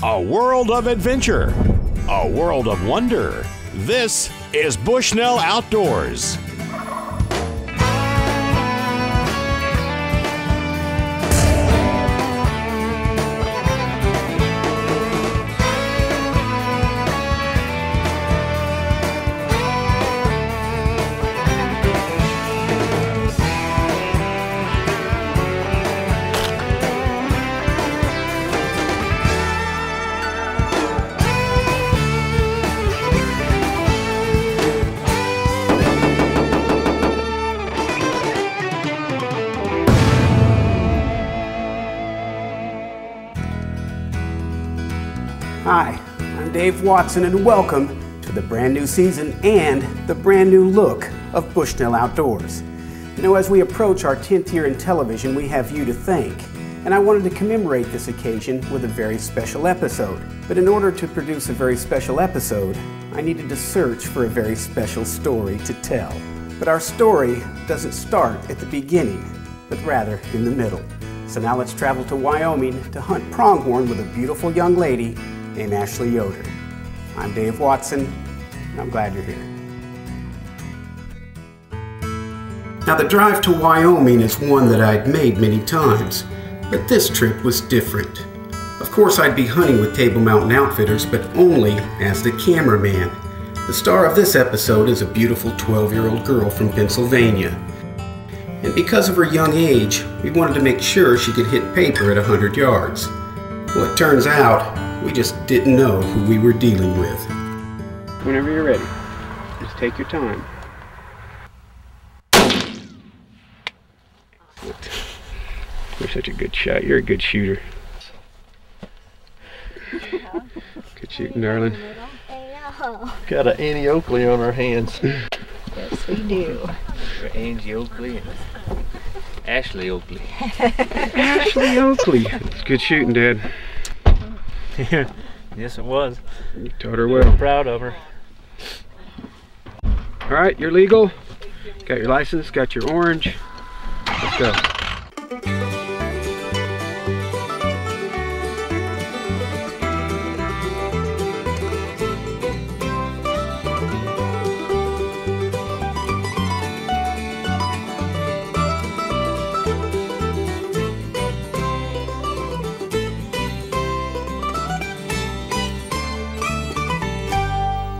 A world of adventure, a world of wonder. This is Bushnell Outdoors. Hi, I'm Dave Watson and welcome to the brand new season and the brand new look of Bushnell Outdoors. You know, as we approach our 10th year in television, we have you to thank. And I wanted to commemorate this occasion with a very special episode. But in order to produce a very special episode, I needed to search for a very special story to tell. But our story doesn't start at the beginning, but rather in the middle. So now let's travel to Wyoming to hunt pronghorn with a beautiful young lady named Ashley Yoder. I'm Dave Watson, and I'm glad you're here. Now the drive to Wyoming is one that I'd made many times, but this trip was different. Of course I'd be hunting with Table Mountain Outfitters, but only as the cameraman. The star of this episode is a beautiful 12-year-old girl from Pennsylvania. And because of her young age, we wanted to make sure she could hit paper at 100 yards. Well, it turns out, we just didn't know who we were dealing with. Whenever you're ready, just take your time. You're such a good shot. You're a good shooter. Good shooting, darling. Got an Annie Oakley on our hands. Yes, we do. We're Angie Oakley and Ashley Oakley. Ashley Oakley. It's good shooting, Dad. Yeah. Yes, it was. You taught her well. Proud of her. All right, you're legal. Got your license, got your orange. Let's go.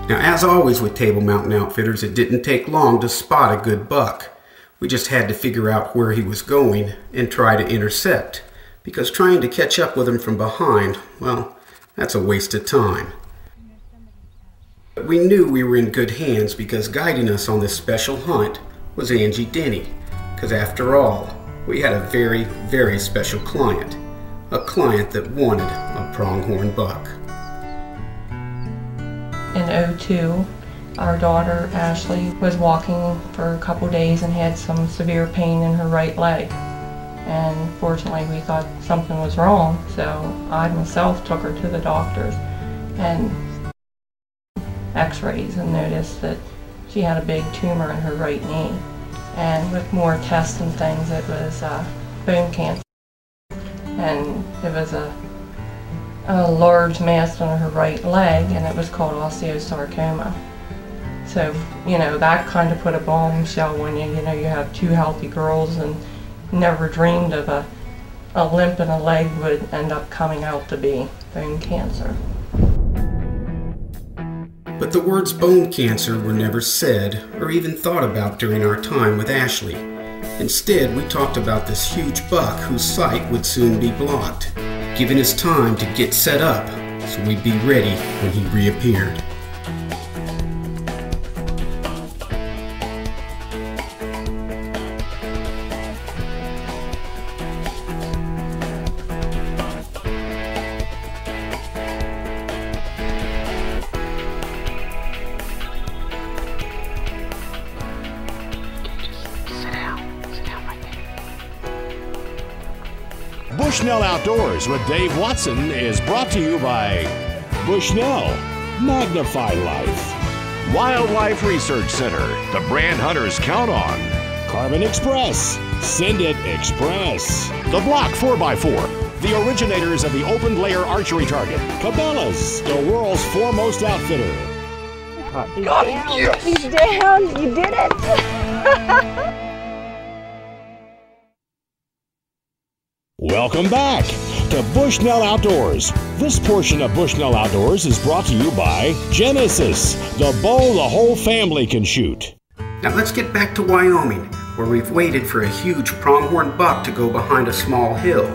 Now, as always with Table Mountain Outfitters, it didn't take long to spot a good buck. We just had to figure out where he was going and try to intercept, because trying to catch up with him from behind, well, that's a waste of time. But we knew we were in good hands because guiding us on this special hunt was Angie Denny, because after all, we had a very, very special client, a client that wanted a pronghorn buck. In '02, our daughter Ashley was walking for a couple days and had some severe pain in her right leg. And fortunately we thought something was wrong, so I myself took her to the doctors and x-rays and noticed that she had a big tumor in her right knee. And with more tests and things, it was bone cancer. And it was a large mass on her right leg, and it was called osteosarcoma. So, you know, that kind of put a bombshell when you have two healthy girls, and never dreamed of a limp in a leg would end up coming out to be bone cancer. But the words bone cancer were never said or even thought about during our time with Ashley. Instead, we talked about this huge buck whose sight would soon be blocked, giving us time to get set up so we'd be ready when he reappeared. Bushnell Outdoors with Dave Watson is brought to you by Bushnell, Magnify Life, Wildlife Research Center, the brand hunters count on, Carbon Express, Send It Express, the Block 4x4, the originators of the open-layer archery target, Cabela's, the world's foremost outfitter. He's down. Yes. He's down. You did it. Welcome back to Bushnell Outdoors. This portion of Bushnell Outdoors is brought to you by Genesis, the bow the whole family can shoot. Now let's get back to Wyoming, where we've waited for a huge pronghorn buck to go behind a small hill.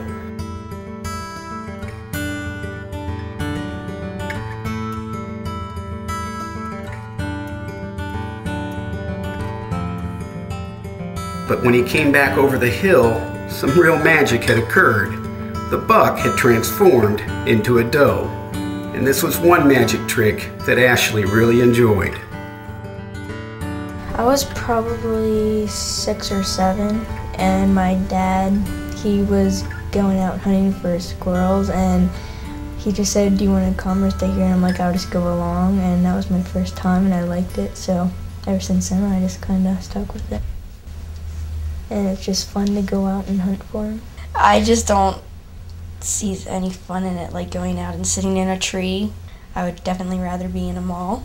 But when he came back over the hill, some real magic had occurred. The buck had transformed into a doe. And this was one magic trick that Ashley really enjoyed. I was probably 6 or 7, and my dad, he was going out hunting for squirrels, and he just said, "Do you want to come or stay here?" And I'm like, "I'll just go along," and that was my first time, and I liked it, so ever since then I just kind of stuck with it. And it's just fun to go out and hunt for him. I just don't see any fun in it, like going out and sitting in a tree. I would definitely rather be in a mall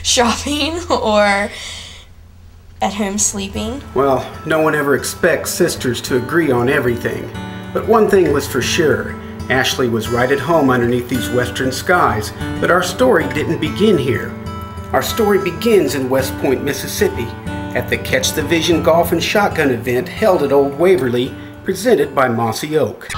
shopping or at home sleeping. Well, no one ever expects sisters to agree on everything. But one thing was for sure. Ashley was right at home underneath these western skies, but our story didn't begin here. Our story begins in West Point, Mississippi, at the Catch the Vision Golf and Shotgun event held at Old Waverly, presented by Mossy Oak.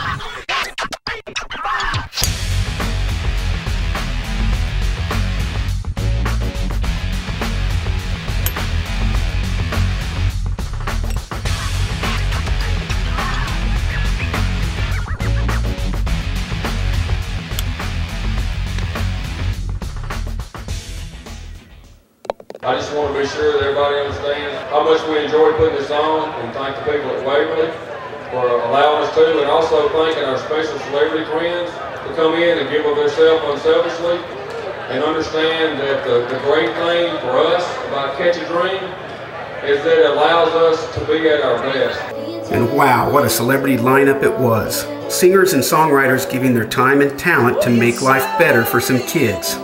I just want to be sure that everybody understands how much we enjoy putting this on, and thank the people at Waverly for allowing us to, and also thanking our special celebrity friends to come in and give of themselves unselfishly, and understand that the great thing for us about Catch a Dream is that it allows us to be at our best. And wow, what a celebrity lineup it was. Singers and songwriters giving their time and talent to make life better for some kids.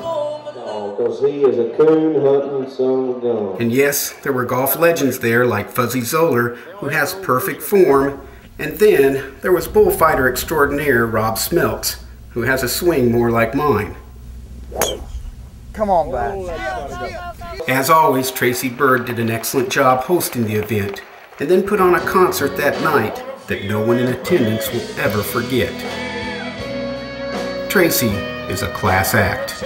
Because he is a coon hunting son of a gun. And yes, there were golf legends there like Fuzzy Zoeller, who has perfect form, and then there was bullfighter extraordinaire Rob Smeltz, who has a swing more like mine. Come on back. As always, Tracy Bird did an excellent job hosting the event, and then put on a concert that night that no one in attendance will ever forget. Tracy is a class act.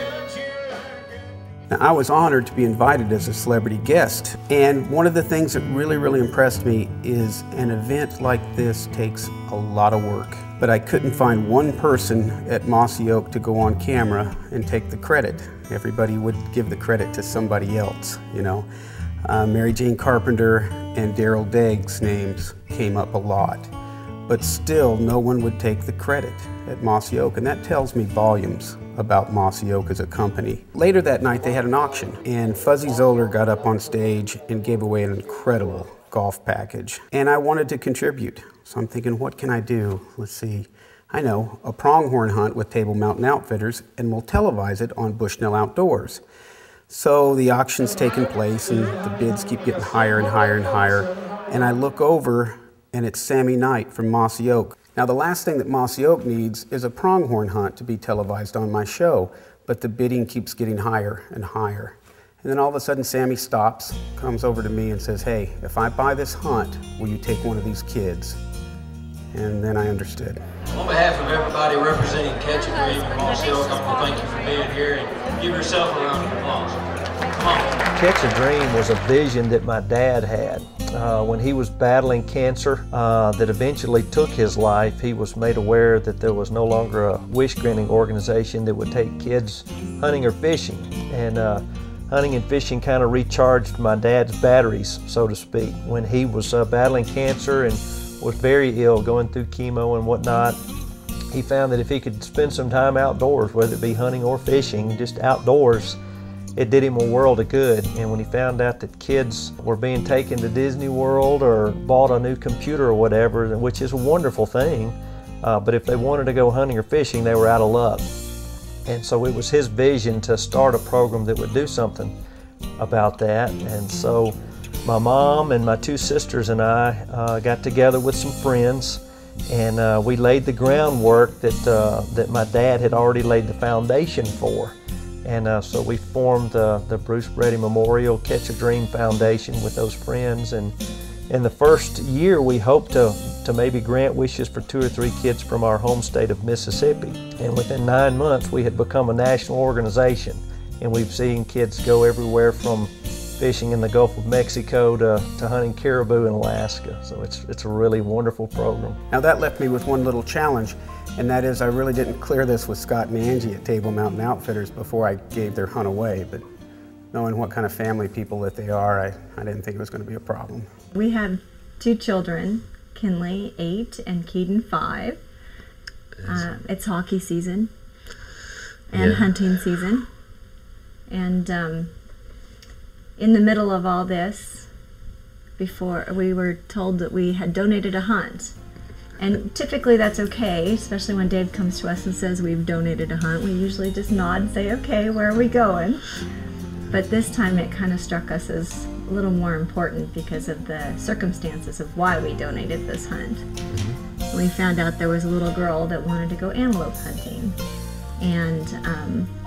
Now, I was honored to be invited as a celebrity guest, and one of the things that really impressed me is an event like this takes a lot of work. But I couldn't find one person at Mossy Oak to go on camera and take the credit. Everybody would give the credit to somebody else, you know. Mary Jane Carpenter and Daryl Dagg's names came up a lot, but still no one would take the credit at Mossy Oak, and that tells me volumes about Mossy Oak as a company. Later that night they had an auction, and Fuzzy Zoeller got up on stage and gave away an incredible golf package. And I wanted to contribute, so I'm thinking, what can I do? Let's see, I know, a pronghorn hunt with Table Mountain Outfitters, and we'll televise it on Bushnell Outdoors. So the auction's taking place, and the bids keep getting higher and higher and higher, and I look over, and it's Sammy Knight from Mossy Oak. Now, the last thing that Mossy Oak needs is a pronghorn hunt to be televised on my show, but the bidding keeps getting higher and higher. And then all of a sudden, Sammy stops, comes over to me and says, "Hey, if I buy this hunt, will you take one of these kids?" And then I understood. On behalf of everybody representing Catch a Dream and Mossy Oak, I want to thank you for being here, and give yourself a round of applause. Come on. Catch a Dream was a vision that my dad had. When he was battling cancer that eventually took his life, he was made aware that there was no longer a wish-granting organization that would take kids hunting or fishing. And hunting and fishing kind of recharged my dad's batteries, so to speak. When he was battling cancer and was very ill, going through chemo and whatnot, he found that if he could spend some time outdoors, whether it be hunting or fishing, just outdoors, it did him a world of good. And when he found out that kids were being taken to Disney World or bought a new computer or whatever, which is a wonderful thing, but if they wanted to go hunting or fishing, they were out of luck. And so it was his vision to start a program that would do something about that. And so my mom and my 2 sisters and I got together with some friends, and we laid the groundwork that my dad had already laid the foundation for. And so we formed the Bruce Brady Memorial Catch a Dream Foundation with those friends. And in the first year, we hoped to maybe grant wishes for 2 or 3 kids from our home state of Mississippi. And within 9 months, we had become a national organization. And we've seen kids go everywhere from fishing in the Gulf of Mexico to hunting caribou in Alaska. So it's a really wonderful program. Now that left me with one little challenge, and that is I really didn't clear this with Scott and Angie at Table Mountain Outfitters before I gave their hunt away, but knowing what kind of family people that they are, I didn't think it was going to be a problem. We have 2 children, Kinley 8 and Keaton 5. It's hockey season and hunting season. And in the middle of all this, before we were told that we had donated a hunt. And typically that's okay, especially when Dave comes to us and says we've donated a hunt. We usually just nod and say, okay, where are we going? But this time it kind of struck us as a little more important because of the circumstances of why we donated this hunt. We found out there was a little girl that wanted to go antelope hunting. And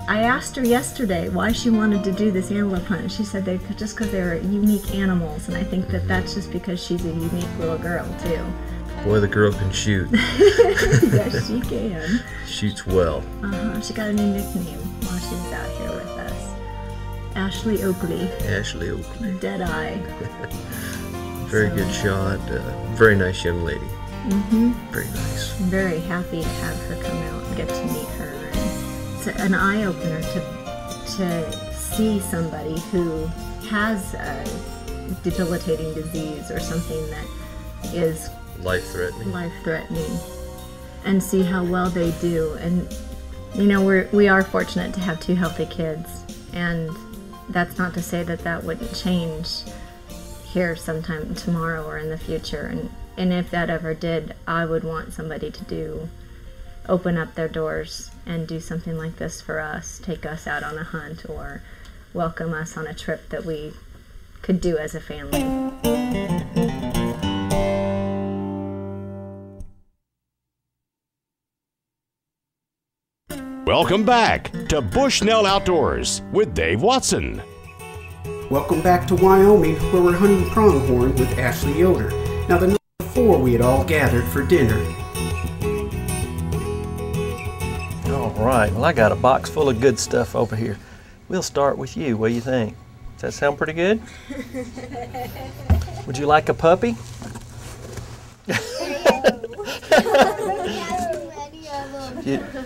I asked her yesterday why she wanted to do this antelope hunt. She said just because they're unique animals, and I think that that's just because she's a unique little girl too. Boy, the girl can shoot. Yes, she can. Shoots well. She got a new nickname while she was out here with us. Ashley Oakley. Ashley Oakley. Deadeye. Very good shot. Very nice young lady. Very nice. I'm very happy to have her come out and get to meet her. It's an eye-opener to see somebody who has a debilitating disease or something that is life-threatening, and see how well they do. And you know, we are fortunate to have 2 healthy kids, and that's not to say that that wouldn't change here sometime tomorrow or in the future. And if that ever did, I would want somebody to open up their doors and do something like this for us, take us out on a hunt or welcome us on a trip that we could do as a family. Welcome back to Bushnell Outdoors with Dave Watson. Welcome back to Wyoming, where we're hunting pronghorn with Ashley Yoder. Now the night before, we had all gathered for dinner. All right, well, I got a box full of good stuff over here. We'll start with you. What do you think? Does that sound pretty good? Would you like a puppy?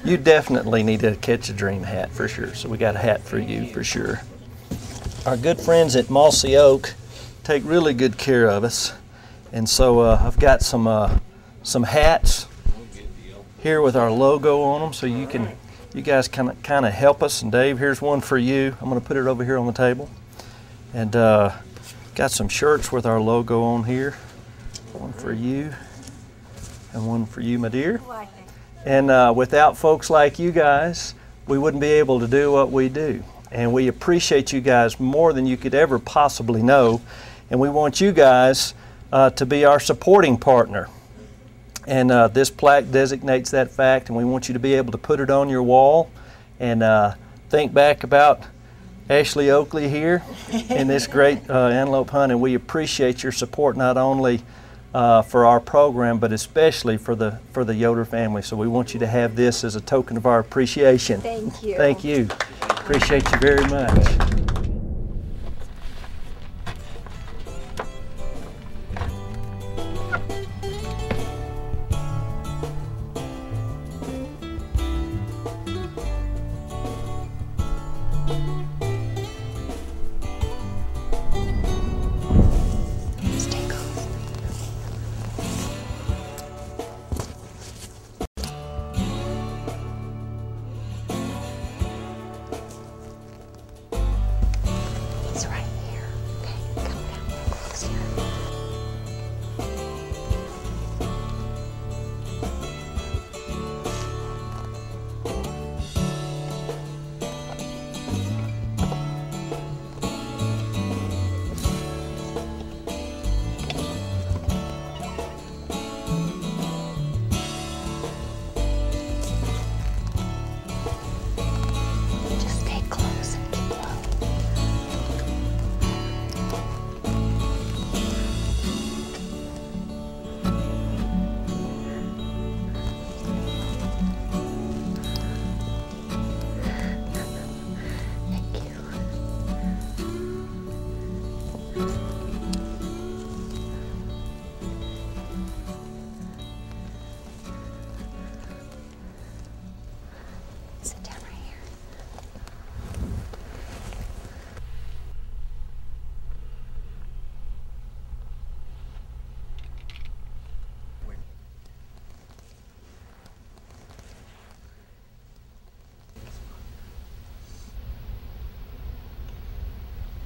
You definitely need a Catch a Dream hat for sure, so we got a hat for you for sure. Our good friends at Mossy Oak take really good care of us, and so I've got some hats here with our logo on them, so you guys kind of help us. And Dave, here's one for you. I'm going to put it over here on the table, and got some shirts with our logo on here. One for you, and one for you, my dear. And without folks like you guys, we wouldn't be able to do what we do. And we appreciate you guys more than you could ever possibly know. And we want you guys to be our supporting partner. And this plaque designates that fact, and we want you to be able to put it on your wall and think back about Ashley Oakley here in this great antelope hunt. And we appreciate your support, not only for our program, but especially for the Yoder family. So we want you to have this as a token of our appreciation. Thank you. Thank you. Appreciate you very much.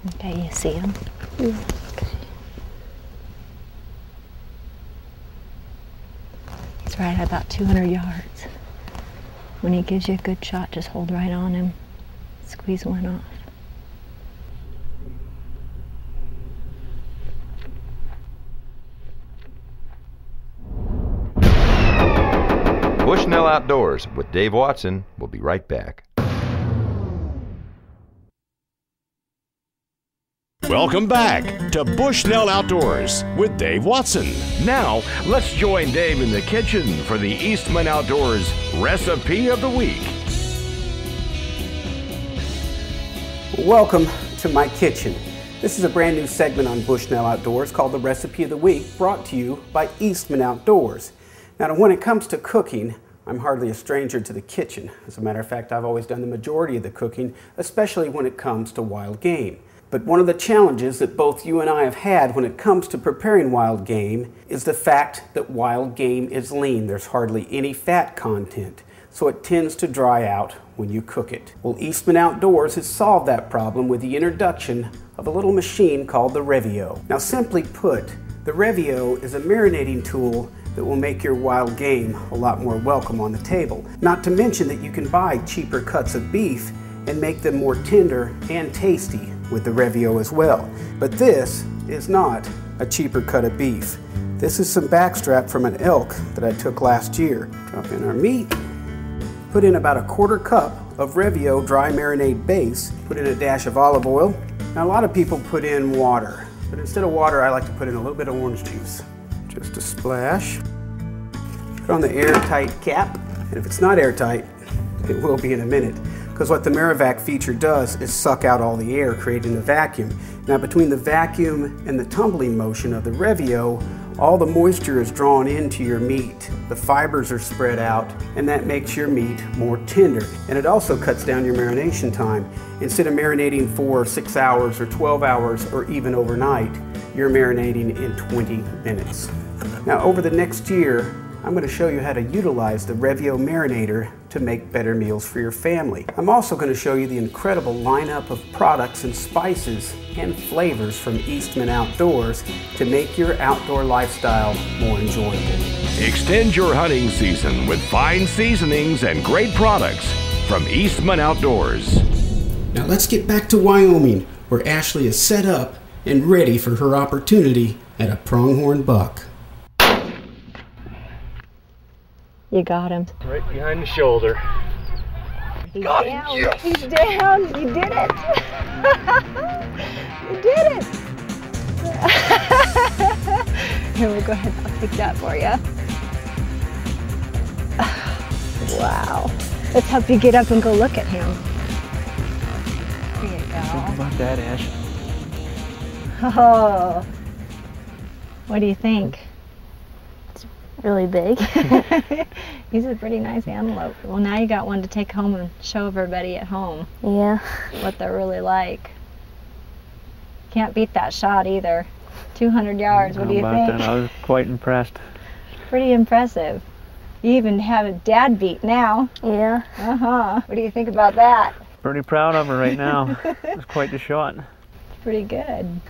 Okay, you see him? Yeah. Okay. He's right at about 200 yards. When he gives you a good shot, just hold right on him. Squeeze one off. Bushnell Outdoors with Dave Watson. We'll be right back. Welcome back to Bushnell Outdoors with Dave Watson. Now, let's join Dave in the kitchen for the Eastman Outdoors Recipe of the Week. Welcome to my kitchen. This is a brand new segment on Bushnell Outdoors called the Recipe of the Week, brought to you by Eastman Outdoors. Now, when it comes to cooking, I'm hardly a stranger to the kitchen. As a matter of fact, I've always done the majority of the cooking, especially when it comes to wild game. But one of the challenges that both you and I have had when it comes to preparing wild game is the fact that wild game is lean. There's hardly any fat content, so it tends to dry out when you cook it. Well, Eastman Outdoors has solved that problem with the introduction of a little machine called the Revio. Now, simply put, the Revio is a marinating tool that will make your wild game a lot more welcome on the table. Not to mention that you can buy cheaper cuts of beef and make them more tender and tasty with the Revio as well. But this is not a cheaper cut of beef. This is some backstrap from an elk that I took last year. Drop in our meat, put in about a 1/4 cup of Revio dry marinade base, put in a dash of olive oil. Now, a lot of people put in water, but instead of water, I like to put in a little bit of orange juice. Just a splash. Put on the airtight cap, and if it's not airtight, it will be in a minute, because what the Marivac feature does is suck out all the air, creating a vacuum. Now, between the vacuum and the tumbling motion of the Revio, all the moisture is drawn into your meat. The fibers are spread out, and that makes your meat more tender. And it also cuts down your marination time. Instead of marinating for 6 hours or 12 hours or even overnight, you're marinating in 20 minutes. Now, over the next year, I'm going to show you how to utilize the Revio marinator to make better meals for your family. I'm also going to show you the incredible lineup of products and spices and flavors from Eastman Outdoors to make your outdoor lifestyle more enjoyable. Extend your hunting season with fine seasonings and great products from Eastman Outdoors. Now let's get back to Wyoming, where Ashley is set up and ready for her opportunity at a pronghorn buck. You got him. Right behind the shoulder. He's Got down. him, yes. He's down. You did it. You did it. Here, we'll go ahead. I'll take that for you. Wow. Let's help you get up and go look at him. Here you go. Think about that, Ash. Oh. What do you think? Really big. He's a pretty nice antelope. Well, now you got one to take home and show everybody at home. Yeah. What they're really like. Can't beat that shot either. 200 yards. What do you think? That? I was quite impressed. Pretty impressive. You even have a dad beat now. Yeah. What do you think about that? Pretty proud of her right now. It was quite the shot. Pretty good.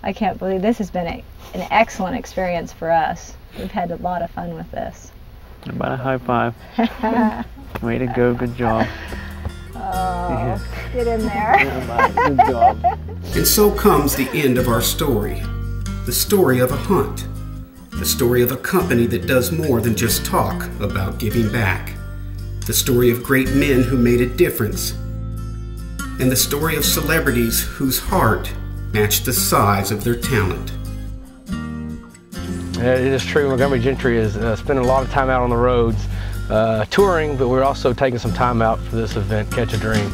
I can't believe this has been an excellent experience for us. We've had a lot of fun with this. About a high five. Way to go, good job. Oh, get in there. Good job. And so comes the end of our story. The story of a hunt. The story of a company that does more than just talk about giving back. The story of great men who made a difference. And the story of celebrities whose heart matched the size of their talent. It is true. Montgomery Gentry is spending a lot of time out on the roads, touring, but we're also taking some time out for this event, Catch a Dream,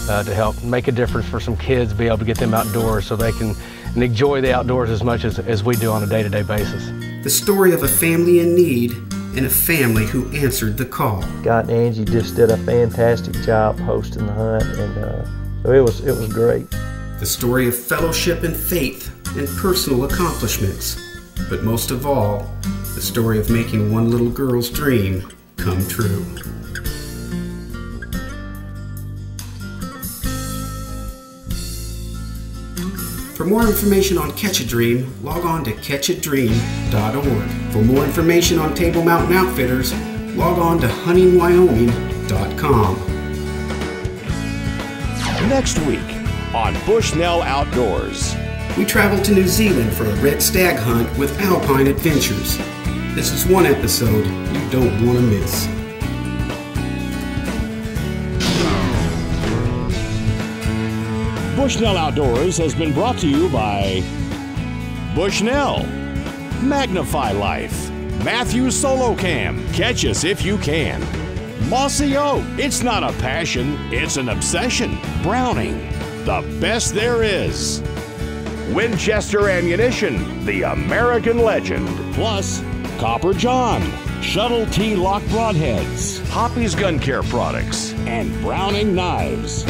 to help make a difference for some kids, be able to get them outdoors so they can enjoy the outdoors as much as we do on a day-to-day basis. The story of a family in need and a family who answered the call. Scott and Angie just did a fantastic job hosting the hunt, and so it was great. The story of fellowship and faith and personal accomplishments. But most of all, the story of making one little girl's dream come true. For more information on Catch a Dream, log on to catchadream.org. For more information on Table Mountain Outfitters, log on to huntingwyoming.com. Next week on Bushnell Outdoors. We travel to New Zealand for a red stag hunt with Alpine Adventures. This is one episode you don't want to miss. Bushnell Outdoors has been brought to you by Bushnell, Magnify Life, Matthew Solo Cam, catch us if you can. Mossy Oak, it's not a passion, it's an obsession. Browning, the best there is. Winchester Ammunition, the American legend. Plus, Copper John, Shuttle T-Lock Broadheads, Hoppy's Gun Care Products, and Browning Knives.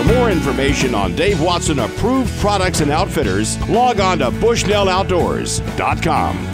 For more information on Dave Watson approved products and outfitters, log on to BushnellOutdoors.com.